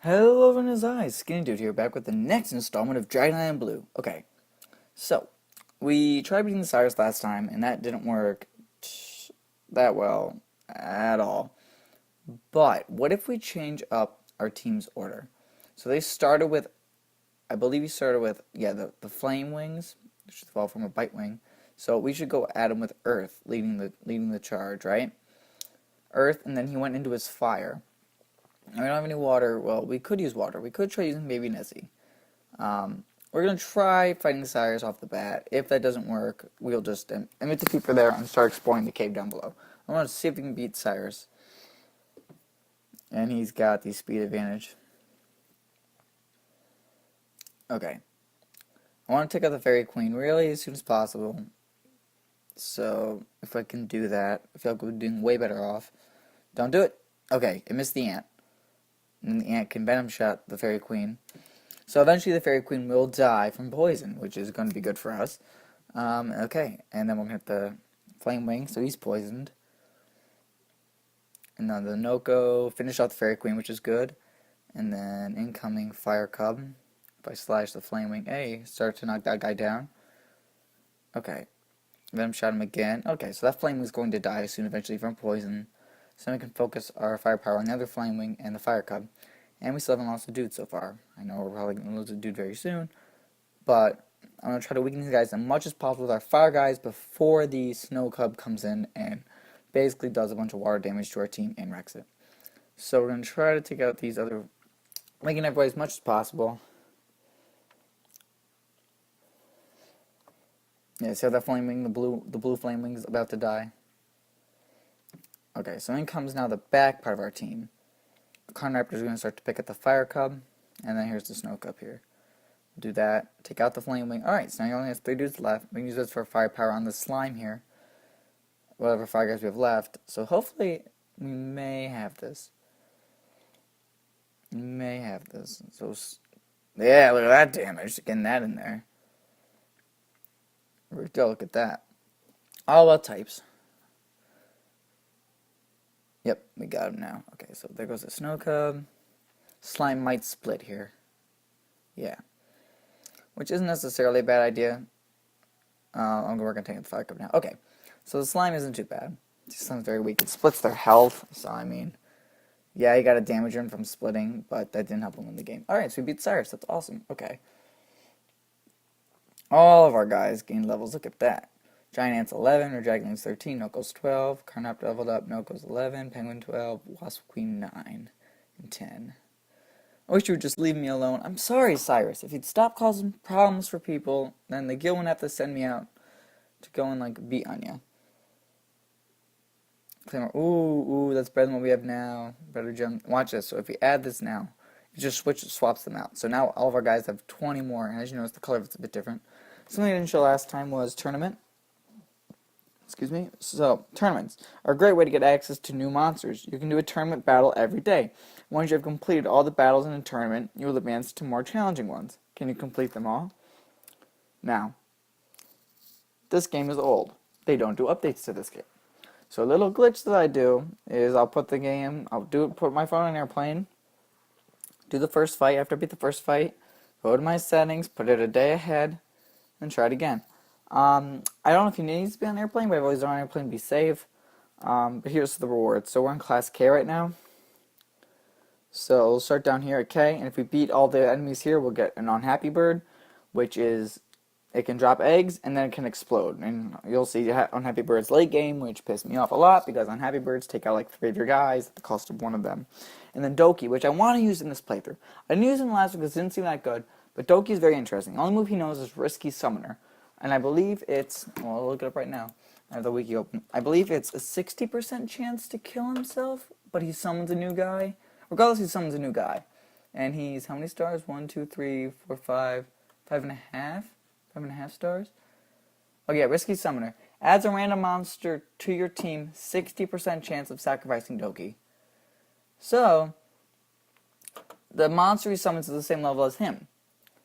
Hello, everyone is SkinnyDude here, back with the next installment of Dragon Island Blue. Okay, so, we tried beating Cyrus last time, and that didn't work that well at all. But, what if we change up our team's order? So they started with, I believe he started with, yeah, the Flame Wings, which evolved from a Bite Wing. So we should go at him with Earth, leading the charge, right? Earth, and then he went into his Fire. We don't have any water. Well, we could use water. We could try using Baby Nessie. We're going to try fighting Cyrus off the bat. If that doesn't work, we'll just emit the Keeper there and start exploring the cave down below. I want to see if we can beat Cyrus. And he's got the speed advantage. Okay. I want to take out the Fairy Queen really as soon as possible. So, if I can do that, I feel like we're doing way better off. Don't do it. Okay, it missed the ant. And the ant can Venom Shot the Fairy Queen. So eventually the Fairy Queen will die from poison, which is going to be good for us. Okay, and then we're going to hit the Flame Wing, so he's poisoned. And then the Noko finish off the Fairy Queen, which is good. And then incoming Fire Cub. If I slash the Flame Wing, hey, start to knock that guy down. Okay, Venom Shot him again. Okay, so that Flame Wing is going to die soon eventually from poison. So we can focus our firepower on the other Flame Wing and the Fire Cub. And we still haven't lost a dude so far. I know we're probably going to lose a dude very soon. But I'm going to try to weaken these guys as much as possible with our fire guys before the Snow Cub comes in and basically does a bunch of water damage to our team and wrecks it. So we're going to try to take out these other, making everybody as much as possible. Yeah, see how that Flame Wing, the blue Flame Wing is about to die? Okay, so in comes now the back part of our team. The Carnivores are going to start to pick up the Fire Cub, and then here's the Snow Cub here. Do that, take out the Flame Wing. Alright, so now he only has 3 dudes left. We can use this for firepower on the slime here. Whatever fire guys we have left. So hopefully we may have this. So, yeah, look at that damage. Getting that in there. Look at that. All about types. Yep, we got him now. Okay, so there goes the Snow Cub. Slime might split here. Yeah. Which isn't necessarily a bad idea. We're going to take the Fire Cub now. Okay, so the slime isn't too bad. It sounds very weak. It splits their health, so I mean, yeah, you got to damage him from splitting, but that didn't help him win the game. Alright, so we beat Cyrus. That's awesome. Okay. All of our guys gained levels. Look at that. Giant Ant's 11, or Dragonling's 13, Noko's 12, Carnaptor leveled up, Noko's 11, Penguin 12, Wasp Queen 9, and 10. I wish you would just leave me alone. I'm sorry, Cyrus. If you'd stop causing problems for people, then the guild wouldn't have to send me out to go and, like, beat on you. Ooh, that's better than what we have now. Better jump. Watch this. So if we add this now, it just swaps them out. So now all of our guys have 20 more, and as you notice, the color of it's a bit different. Something I didn't show last time was tournament. Excuse me. So, tournaments are a great way to get access to new monsters. You can do a tournament battle every day. Once you have completed all the battles in a tournament, you will advance to more challenging ones. Can you complete them all? Now, this game is old. They don't do updates to this game. So a little glitch that I do is I'll put my phone on airplane, do the first fight. After I beat the first fight, go to my settings, put it a day ahead, and try it again. I don't know if you need to be on airplane, but I've always done on airplane to be safe. But here's the rewards. So we're in class K right now. So we'll start down here at K, and if we beat all the enemies here, we'll get an unhappy bird, which is, it can drop eggs, and then it can explode. And you'll see unhappy birds late game, which pissed me off a lot, because unhappy birds take out like 3 of your guys at the cost of 1 of them. And then Doki, which I want to use in this playthrough. I didn't use him last week because it didn't seem that good, but Doki is very interesting. The only move he knows is Risky Summoner. And I believe it's, well, I'll look it up right now. I have the wiki open. I believe it's a 60% chance to kill himself, but he summons a new guy. Regardless, he summons a new guy. And he's, how many stars? 1, 2, 3, 4, 5, 5.5? 5.5 stars? Oh yeah, Risky Summoner. Adds a random monster to your team, 60% chance of sacrificing Doki. So, the monster he summons is the same level as him.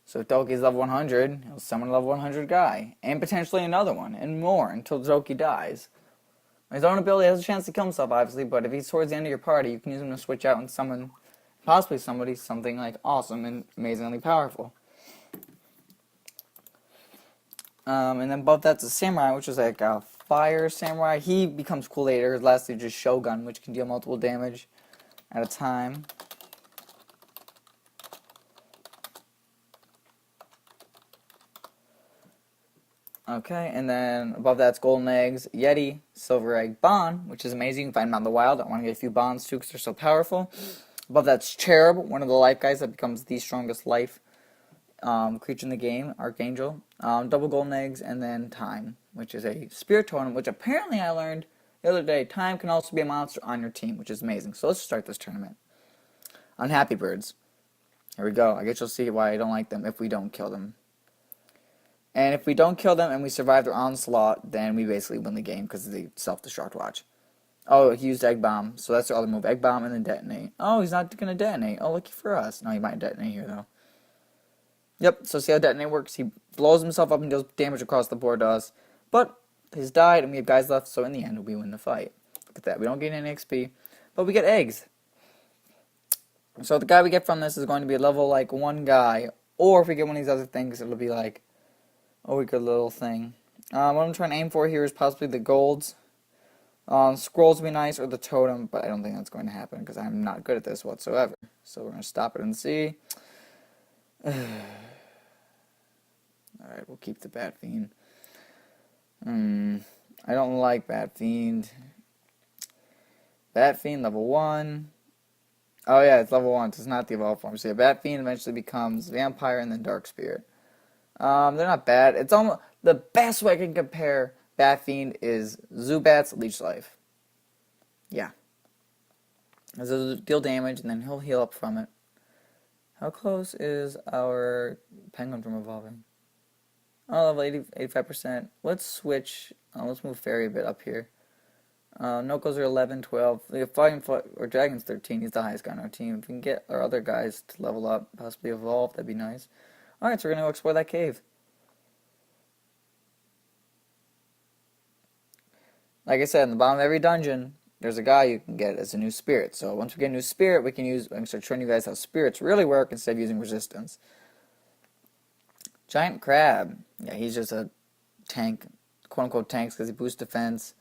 So if Doki's level 100, he'll summon a level 100 guy, and potentially another one, and more, until Doki dies. His own ability has a chance to kill himself, obviously, but if he's towards the end of your party, you can use him to switch out and summon. If possibly something like awesome and amazingly powerful. And then above that's a samurai, which is like a fire samurai. He becomes cool later. Lastly, just shogun, which can deal multiple damage at a time. Okay, and then above that's golden eggs, yeti, silver egg, bon, which is amazing. You can find them out in the wild. I want to get a few bons too because they're so powerful. Above that's cherub, one of the life guys that becomes the strongest life creature in the game, archangel. Double golden eggs, and then time, which is a spirit totem, which apparently I learned the other day. Time can also be a monster on your team, which is amazing. So let's start this tournament. Unhappy birds. Here we go. I guess you'll see why I don't like them if we don't kill them. And if we don't kill them and we survive their onslaught, then we basically win the game because of the self-destruct watch. Oh, he used egg bomb, so that's the other move. Egg bomb and then detonate. Oh, he's not going to detonate. Oh, lucky for us. No, he might detonate here, though. Yep, so see how detonate works? He blows himself up and deals damage across the board to us. But he's died and we have guys left, so in the end, we win the fight. Look at that. We don't gain any XP, but we get eggs. So the guy we get from this is going to be a level, like, 1 guy. Or if we get one of these other things, it'll be like a weaker little thing. What I'm trying to aim for here is possibly the golds. Scrolls would be nice, or the totem, but I don't think that's going to happen because I'm not good at this whatsoever. So we're going to stop it and see. Alright, we'll keep the Bat Fiend. I don't like Bat Fiend. Bat Fiend, level 1. Oh yeah, it's level 1, so it's not the evolved form. So yeah, Bat Fiend eventually becomes Vampire and then Dark Spirit. They're not bad. It's almost the best way I can compare Bat Fiend is Zubat's Leech Life. Yeah. It'll deal damage and then he'll heal up from it. How close is our penguin from evolving? Oh, level 85%. Let's switch. Let's move Fairy a bit up here. Nokos are 11, 12. Or Dragon's 13. He's the highest guy on our team. If we can get our other guys to level up, possibly evolve, that'd be nice. Alright, so we're going to explore that cave. Like I said, in the bottom of every dungeon, there's a guy you can get as a new spirit. So once we get a new spirit, we can start showing you guys how spirits really work instead of using resistance. Giant Crab. Yeah, he's just a tank, quote-unquote tanks, because he boosts defense.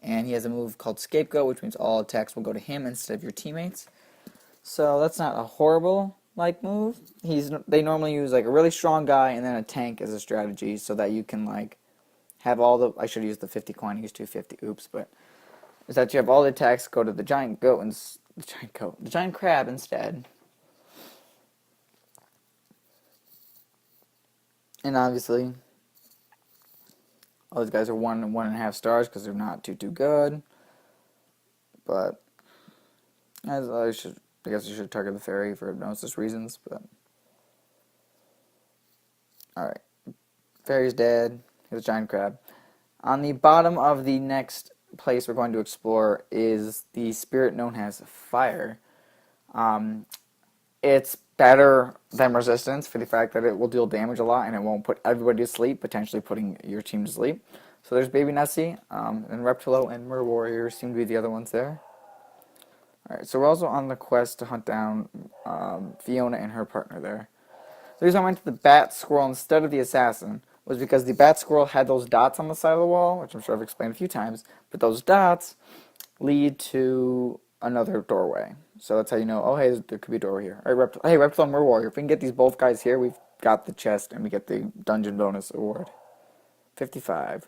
And he has a move called Scapegoat, which means all attacks will go to him instead of your teammates. So that's not a horrible move. They normally use like a really strong guy and then a tank as a strategy so that you can like have all the. I should use the 50 coin. I used 250. Oops, but is that you have all the attacks go to the giant goat and the giant crab instead. And obviously, all these guys are 1 and 1.5 stars because they're not too good. But I guess you should target the fairy for hypnosis reasons. But all right, fairy's dead. Here's a giant crab. On the bottom of the next place we're going to explore is the spirit known as fire. It's better than resistance for the fact that it will deal damage a lot and it won't put everybody to sleep, potentially putting your team to sleep. So there's Baby Nessie, and Reptilo and Mer Warrior seem to be the other ones there. Alright, so we're also on the quest to hunt down Fiona and her partner there. The reason I went to the bat squirrel instead of the assassin was because the bat squirrel had those dots on the side of the wall, which I'm sure I've explained a few times, but those dots lead to another doorway. So that's how you know, oh hey, there could be a doorway here. Alright, Reptile and Mer Warrior. If we can get these both guys here, we've got the chest and we get the dungeon bonus award. 55.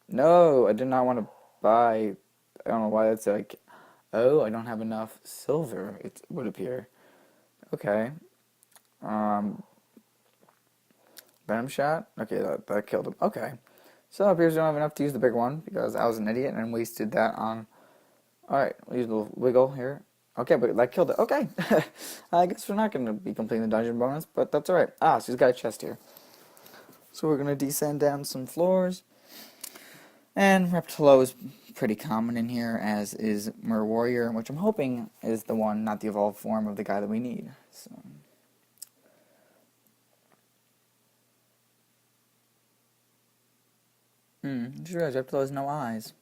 No, I did not want to buy. I don't know why that's like, oh, I don't have enough silver, it would appear. Okay. Venom shot? Okay, that killed him. Okay. So it appears we don't have enough to use the big one because I was an idiot and wasted that on. Alright, we'll use a little wiggle here. Okay, but that killed it. Okay. I guess we're not going to be completing the dungeon bonus, but that's alright. Ah, so he's got a chest here. So we're going to descend down some floors. And Reptilo is pretty common in here, as is Mer Warrior, which I'm hoping is the one, not the evolved form of the guy that we need. So. I just realized Reptilo has no eyes.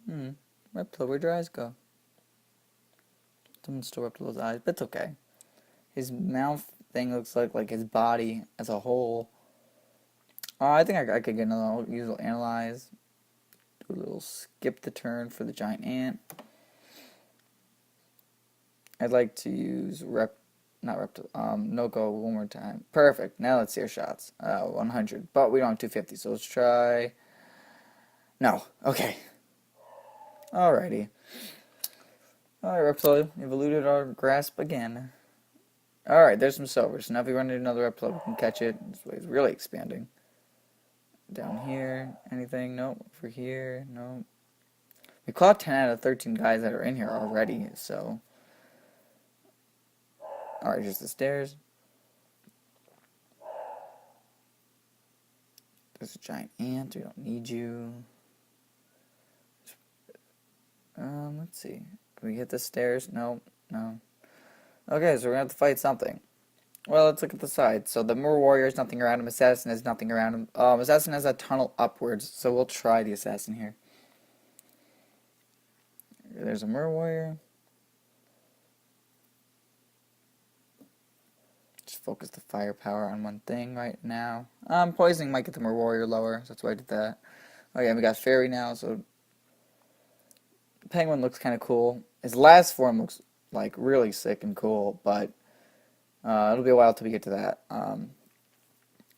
Reptilo, where'd your eyes go? Someone stole Reptilo's eyes, but it's okay. His mouth thing looks like his body as a whole. I think I could get another. Use a little analyze. Do a little skip the turn for the giant ant. I'd like to use no go one more time. Perfect. Now let's see our shots. 100, but we don't have 250, so let's try. No. Okay. Alrighty. Alright, Reptile, you've eluded our grasp again. Alright, there's some silver. So now if we run into another Reptile, we can catch it. This way is really expanding. Down here, anything? Nope. Over here, nope. We caught 10 out of 13 guys that are in here already, so. Alright, here's the stairs. There's a giant ant. We don't need you. Let's see. Can we hit the stairs? No, no. Okay, so we're gonna have to fight something. Well, let's look at the side. So the Mer Warrior has nothing around him. Assassin has nothing around him. Assassin has a tunnel upwards, so we'll try the Assassin here. There's a Mer Warrior. Just focus the firepower on one thing right now. Poisoning might get the Mer Warrior lower, so that's why I did that. Okay, we got Fairy now, so Penguin looks kind of cool. His last form looks like really sick and cool, but it'll be a while till we get to that. And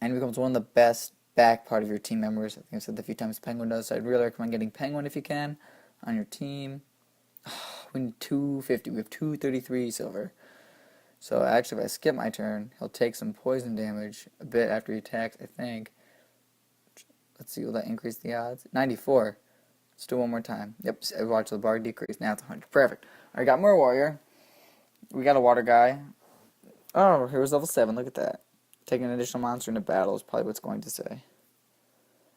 he becomes one of the best back part of your team members. I think I've said that a few times Penguin does, so I'd really recommend getting Penguin if you can on your team. We need 250. We have 233 silver. So actually, if I skip my turn, he'll take some poison damage a bit after he attacks, I think. Let's see, will that increase the odds? 94. Let's do it one more time. Yep, watch the bar decrease. Now it's 100. Perfect. Alright, got more warrior. We got a water guy. Oh, here was level 7. Look at that. Taking an additional monster into battle is probably what it's going to say.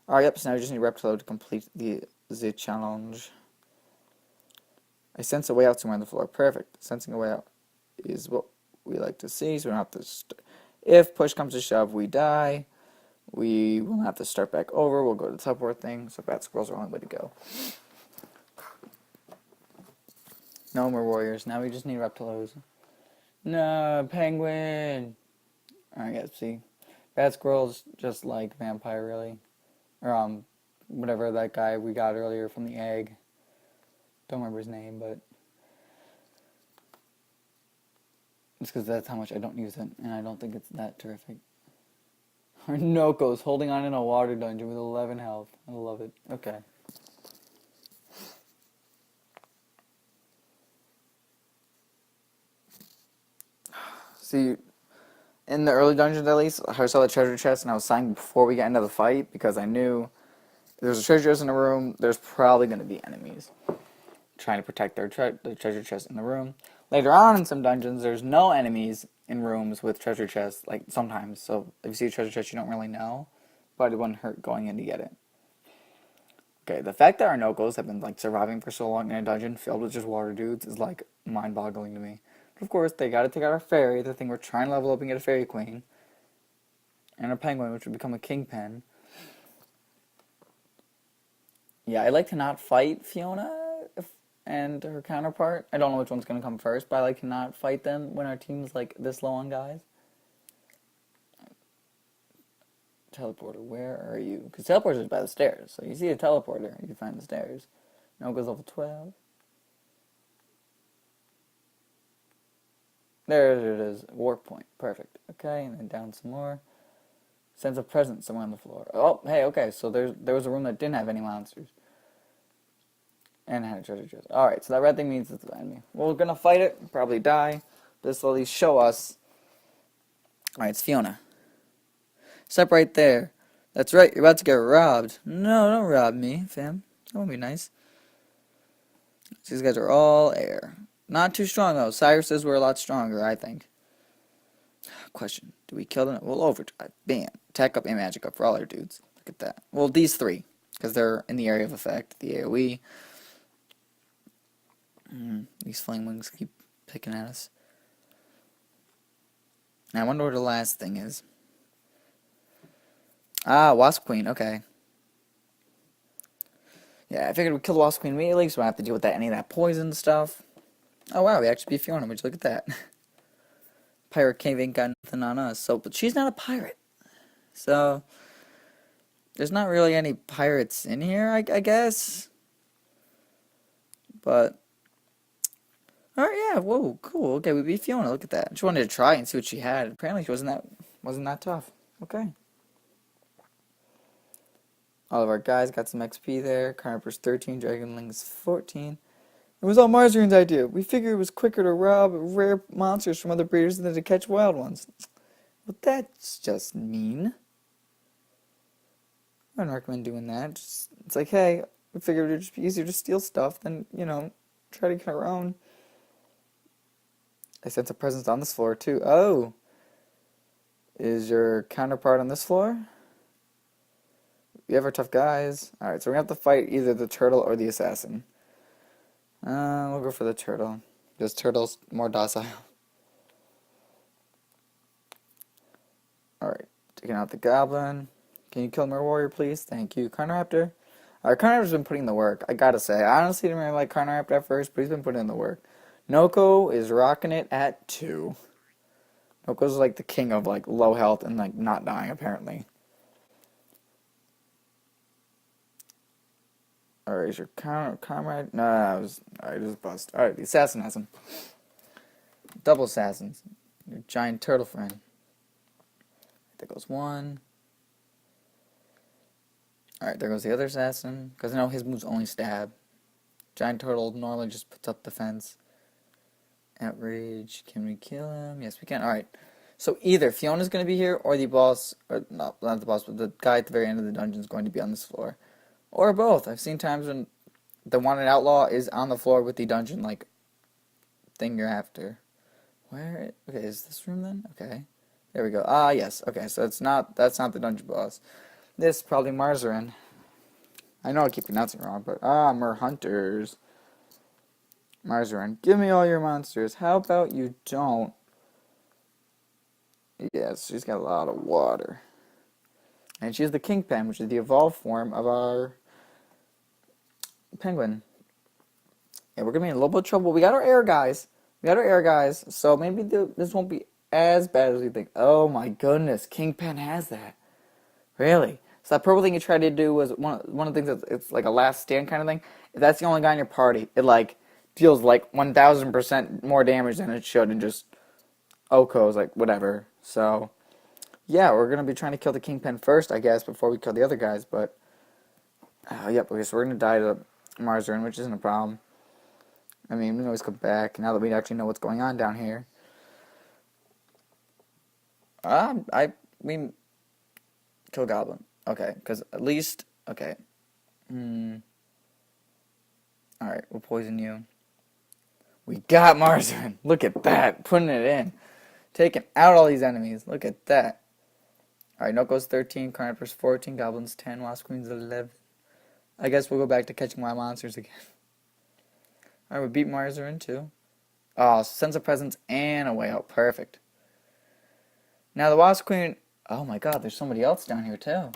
Alright, yep, so now we just need Reptile to complete the challenge. I sense a way out somewhere on the floor. Perfect. Sensing a way out is what we like to see, so we don't have to if push comes to shove, we die. We will have to start back over. We'll go to the teleport thing. So bat squirrels are the only way to go. No more warriors. Now we just need reptilos. No, penguin. Alright, guys, see. Bat squirrels just like vampire, really. Or, whatever that guy we got earlier from the egg. Don't remember his name, but it's because that's how much I don't use it, and I don't think it's that terrific. Orinoco's holding on in a water dungeon with 11 health. I love it. Okay. See, in the early dungeons at least, I saw the treasure chest and I was sighing before we got into the fight because I knew if there's a treasure chest in a room, there's probably going to be enemies trying to protect their treasure chest in the room. Later on in some dungeons, there's no enemies in rooms with treasure chests, like sometimes. So if you see a treasure chest, you don't really know, but it wouldn't hurt going in to get it. Okay, the fact that our Orinoco's have been like surviving for so long in a dungeon filled with just water dudes is like mind-boggling to me. But of course, they got to take out our fairy, the thing we're trying to level up and get a fairy queen, and a penguin, which would become a kingpin. Yeah, I like to not fight Fiona and her counterpart. I don't know which one's going to come first, but I like to not fight them when our team's like this low on guys. Teleporter, where are you? Because teleporter is by the stairs. So you see a teleporter, you find the stairs. Now it goes level 12. There it is. Warp point. Perfect. Okay, and then down some more. Sense of presence somewhere on the floor. Oh, hey, okay. So there was a room that didn't have any monsters. And had a treasure chest. Alright, so that red thing means it's an enemy. We're gonna fight it, probably die. This will at least show us. Alright, it's Fiona. Step right there. That's right, you're about to get robbed. No, don't rob me, fam. That won't be nice. These guys are all air. Not too strong, though. Cyrus says we're a lot stronger, I think. Question. Do we kill them? We'll overdrive. Bam. Attack up and magic up for all our dudes. Look at that. Well, these three. Because they're in the area of effect. The AoE. These flame wings keep picking at us. Now, I wonder what the last thing is. Ah, Wasp Queen. Okay. Yeah, I figured we'd kill the Wasp Queen immediately, so we don't have to deal with any of that poison stuff. Oh, wow, we actually beat Fiona. Would you look at that? Pirate Cave ain't got nothing on us. So, but she's not a pirate. So, there's not really any pirates in here, I guess. But, alright, yeah, whoa, cool. Okay, we beat Fiona. Look at that. I just wanted to try and see what she had. Apparently, she wasn't that tough. Okay. All of our guys got some XP there. Carnivor's 13, Dragonling's 14. It was all Marzorin's idea. We figured it was quicker to rob rare monsters from other breeders than to catch wild ones. Well, that's just mean. I wouldn't recommend doing that. It's like, hey, we figured it would just be easier to steal stuff than, try to get our own. I sense a presence on this floor, too. Oh! Is your counterpart on this floor? You have our tough guys. Alright, so we're going to have to fight either the turtle or the assassin. We'll go for the turtle. Because turtle's more docile. Alright, taking out the goblin. Can you kill my warrior, please? Thank you. Carniraptor. Alright, Carniraptor's been putting in the work. I gotta say, I honestly didn't really like Carniraptor at first, but he's been putting in the work. Noko is rocking it at 2. Noko's like the king of like low health and like not dying apparently. Alright, is your comrade? No, alright, just bust. Alright, the assassin has him. Double assassins. Your giant turtle friend. There goes one. Alright, there goes the other assassin. Because I know his moves only stab. Giant turtle normally just puts up the fence. Outrage. Can we kill him? Yes, we can. Alright. So either Fiona's going to be here or the boss, or no, not the boss, but the guy at the very end of the dungeon is going to be on this floor. Or both. I've seen times when the wanted outlaw is on the floor with the dungeon, like, thing you're after. Where? Okay, is this room then? Okay. There we go. Ah, yes. Okay, so that's not the dungeon boss. This is probably Marzorin. I know I keep pronouncing it wrong, but mer hunters. Marzorin, give me all your monsters. How about you don't? Yes, she's got a lot of water. And she's the kingpin, which is the evolved form of our penguin. Yeah, we're gonna be in a little bit of trouble. We got our air guys. So maybe this won't be as bad as we think. Oh my goodness, kingpin has that. Really? So that purple thing you tried to do was one of the things that's it's like a last stand kind of thing. If that's the only guy in your party, it like deals like 1,000% more damage than it should, and just Oko's like whatever. So yeah, we're gonna be trying to kill the kingpin first, I guess, before we kill the other guys. But yep. Okay, so we're gonna die to Marzorin, which isn't a problem. I mean, we can always come back now that we actually know what's going on down here. We kill goblin. Okay, because at least okay. All right, we'll poison you. We got Marzorin. Look at that, putting it in, taking out all these enemies. Look at that. All right, Noko's 13, Carnivor's 14, Goblins 10, Wasp Queen's 11. I guess we'll go back to catching wild monsters again. All right, we beat Marzorin too. Oh, sense of presence and a way out. Perfect. Now the Wasp Queen. Oh my God, there's somebody else down here too.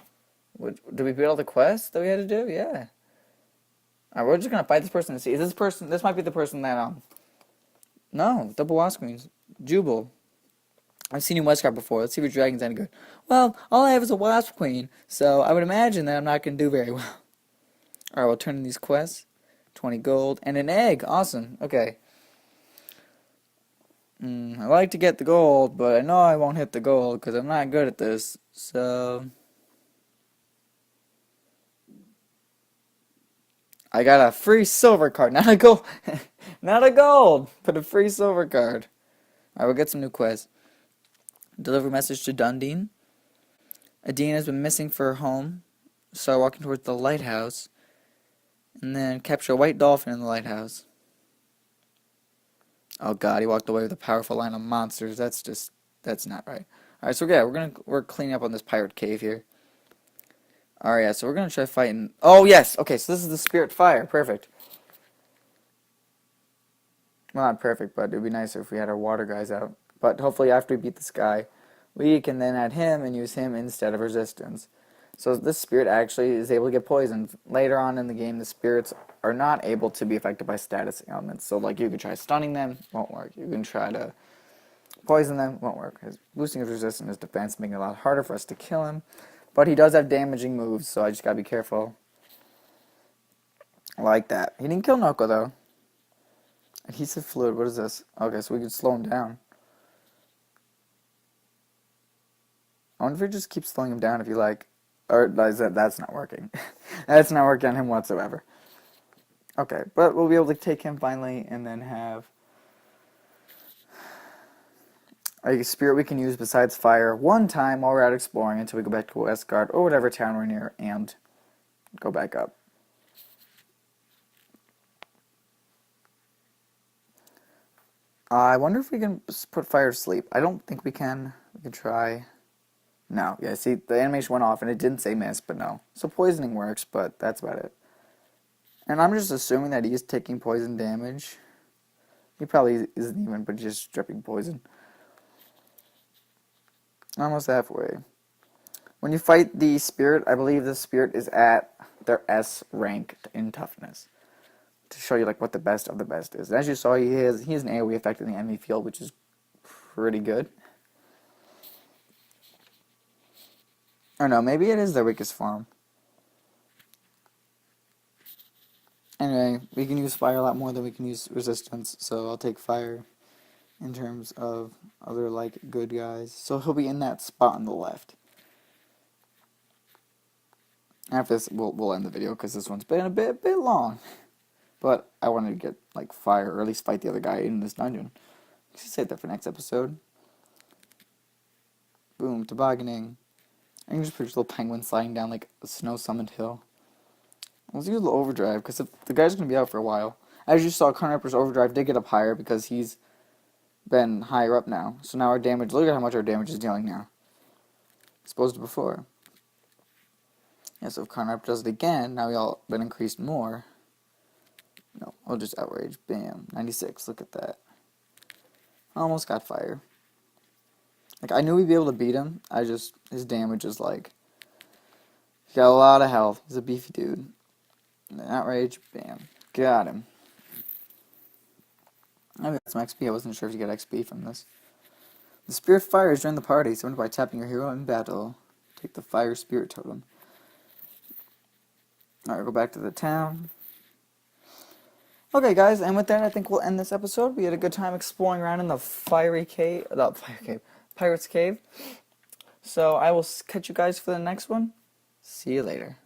Did we beat all the quests that we had to do? Yeah. All right, we're just gonna fight this person and see. Is this person? This might be the person that No, double Wasp Queens. Jubal. I've seen you in Westcard before. Let's see if your dragon's any good. Well, all I have is a Wasp Queen, so I would imagine that I'm not going to do very well. Alright, we'll turn in these quests. 20 gold and an egg. Awesome. Okay. I like to get the gold, but I know I won't hit the gold because I'm not good at this. So I got a free silver card. Not a gold. Not a gold, but a free silver card. Alright, we'll get some new quests. Deliver message to Dundee. Adina has been missing for her home. Start walking towards the lighthouse. And then capture a white dolphin in the lighthouse. Oh God, he walked away with a powerful line of monsters. That's not right. Alright, so yeah, we're cleaning up on this pirate cave here. Alright, yeah, so we're gonna try fighting. Oh yes, okay, so this is the spirit fire. Perfect. Well, not perfect, but it'd be nicer if we had our water guys out. But hopefully after we beat this guy, we can then add him and use him instead of resistance. So this spirit actually is able to get poisoned. Later on in the game, the spirits are not able to be affected by status ailments. So like you can try stunning them, won't work. You can try to Poison them won't work. Boosting his resistance, his defense, making it a lot harder for us to kill him. But he does have damaging moves, so I just gotta be careful. Like that. He didn't kill Noko, though. Adhesive fluid, what is this? Okay, so we can slow him down. I wonder if we just keep slowing him down if you like. Or that's not working. That's not working on him whatsoever. Okay, but we'll be able to take him finally and then have a spirit we can use besides fire one time while we're out exploring until we go back to Westgard or whatever town we're near and go back up. I wonder if we can put fire to sleep. I don't think we can. We can try. No, yeah, see, the animation went off and it didn't say miss, but no. So poisoning works, but that's about it. And I'm just assuming that he's taking poison damage. He probably isn't even, but just dripping poison. Almost halfway. When you fight the spirit, I believe the spirit is at their S rank in toughness. To show you like what the best of the best is. As you saw, he has an AoE effect in the enemy field, which is pretty good. Or no, maybe it is their weakest form. Anyway, we can use fire a lot more than we can use resistance, so I'll take fire in terms of other like good guys. So he'll be in that spot on the left. After this, we'll end the video because this one's been a bit long. But I wanted to get like fire, or at least fight the other guy in this dungeon. I should save that for next episode. Boom, tobogganing. I can just picture little penguin sliding down like a snow-summoned hill. Let's use the overdrive, because the guy's going to be out for a while. As you saw, Carnivor's overdrive did get up higher because he's been higher up now. So now our damage, look at how much our damage is dealing now. As opposed to before. Yeah, so if Carnivore does it again, now we all been increased more. No, I'll just outrage. Bam. 96, look at that. Almost got fire. Like, I knew we'd be able to beat him. His damage is like, he's got a lot of health. He's a beefy dude. And then outrage, bam. Got him. I got some XP. I wasn't sure if you get XP from this. The spirit fires during the party, summoned by tapping your hero in battle. Take the fire spirit totem. Alright, go back to the town. Okay, guys, and with that, I think we'll end this episode. We had a good time exploring around in the Pirate's Cave. So I will catch you guys for the next one. See you later.